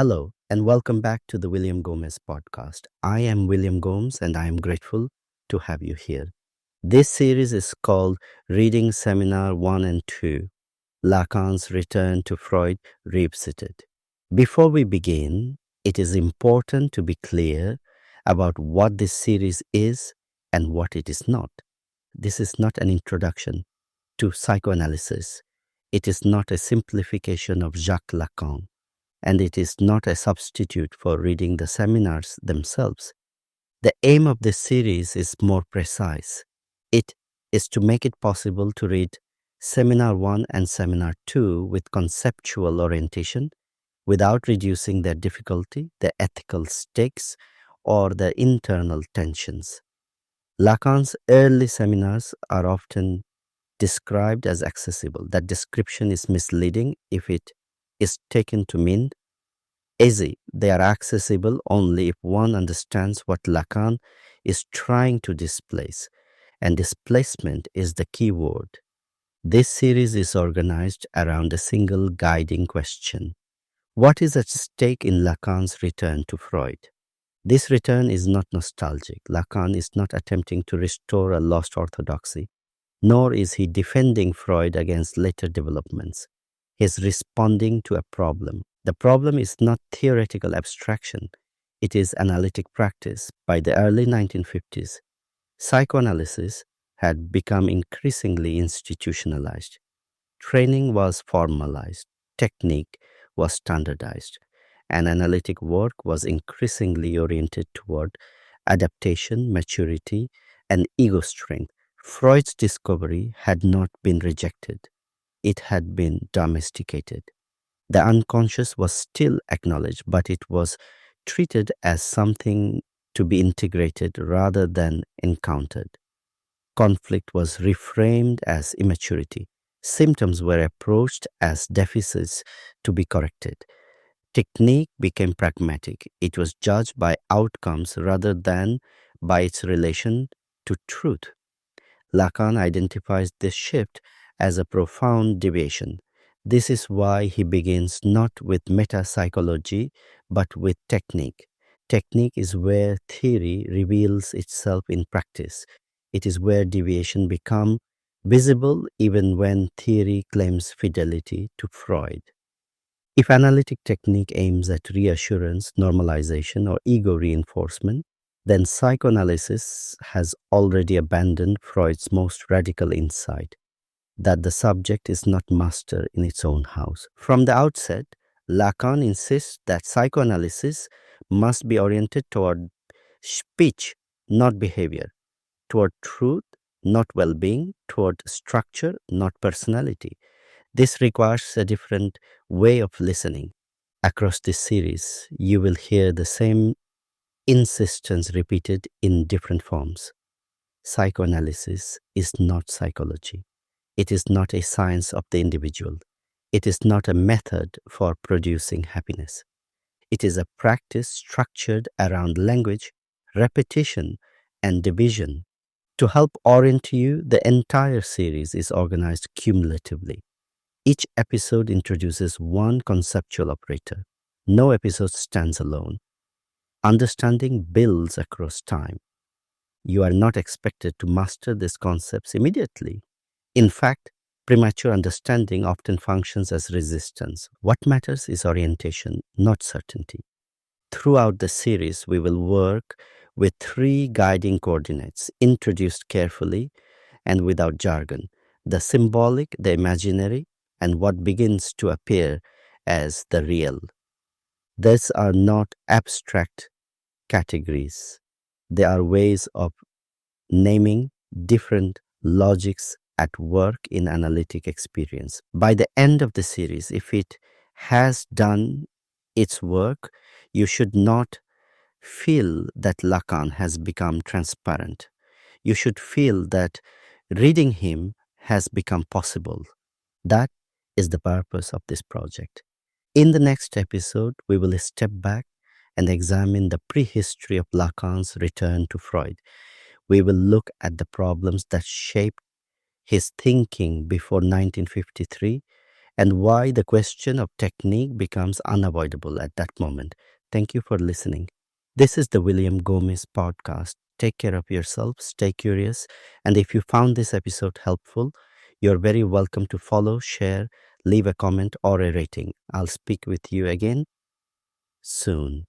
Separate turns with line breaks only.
Hello, and welcome back to the William Gomes podcast. I am William Gomes, and I am grateful to have you here. This series is called Reading Seminar 1 and 2, Lacan's Return to Freud Revisited. Before we begin, it is important to be clear about what this series is and what it is not. This is not an introduction to psychoanalysis. It is not a simplification of Jacques Lacan, and it is not a substitute for reading the seminars themselves. The aim of this series is more precise. It is to make it possible to read Seminar 1 and Seminar 2 with conceptual orientation without reducing their difficulty, their ethical stakes, or their internal tensions. Lacan's early seminars are often described as accessible. That description is misleading if it is taken to mean easy. They are accessible only if one understands what Lacan is trying to displace, and displacement is the key word. This series is organized around a single guiding question. What is at stake in Lacan's return to Freud? This return is not nostalgic. Lacan is not attempting to restore a lost orthodoxy, nor is he defending Freud against later developments. He is responding to a problem. The problem is not theoretical abstraction. It is analytic practice. By the early 1950s, psychoanalysis had become increasingly institutionalized. Training was formalized. Technique was standardized. And analytic work was increasingly oriented toward adaptation, maturity, and ego strength. Freud's discovery had not been rejected. It had been domesticated. The unconscious was still acknowledged, but it was treated as something to be integrated rather than encountered. Conflict was reframed as immaturity. Symptoms were approached as deficits to be corrected. Technique became pragmatic. It was judged by outcomes rather than by its relation to truth. Lacan identifies this shift as a profound deviation. This is why he begins not with meta-psychology, but with technique. Technique is where theory reveals itself in practice. It is where deviation becomes visible even when theory claims fidelity to Freud. If analytic technique aims at reassurance, normalization, or ego reinforcement, then psychoanalysis has already abandoned Freud's most radical insight, that the subject is not master in its own house. From the outset, Lacan insists that psychoanalysis must be oriented toward speech, not behavior, toward truth, not well-being, toward structure, not personality. This requires a different way of listening. Across this series, you will hear the same insistence repeated in different forms. Psychoanalysis is not psychology. It is not a science of the individual. It is not a method for producing happiness. It is a practice structured around language, repetition, and division. To help orient you, the entire series is organized cumulatively. Each episode introduces one conceptual operator. No episode stands alone. Understanding builds across time. You are not expected to master these concepts immediately. In fact, premature understanding often functions as resistance. What matters is orientation, not certainty. Throughout the series, we will work with three guiding coordinates, introduced carefully and without jargon: the symbolic, the imaginary, and what begins to appear as the real. These are not abstract categories. They are ways of naming different logics at work in analytic experience. By the end of the series, if it has done its work, you should not feel that Lacan has become transparent. You should feel that reading him has become possible. That is the purpose of this project. In the next episode, we will step back and examine the prehistory of Lacan's return to Freud. We will look at the problems that shaped his thinking before 1953 and why the question of technique becomes unavoidable at that moment. Thank you for listening. This is the William Gomes podcast. Take care of yourself, stay curious, and if you found this episode helpful, you're very welcome to follow, share, leave a comment or a rating. I'll speak with you again soon.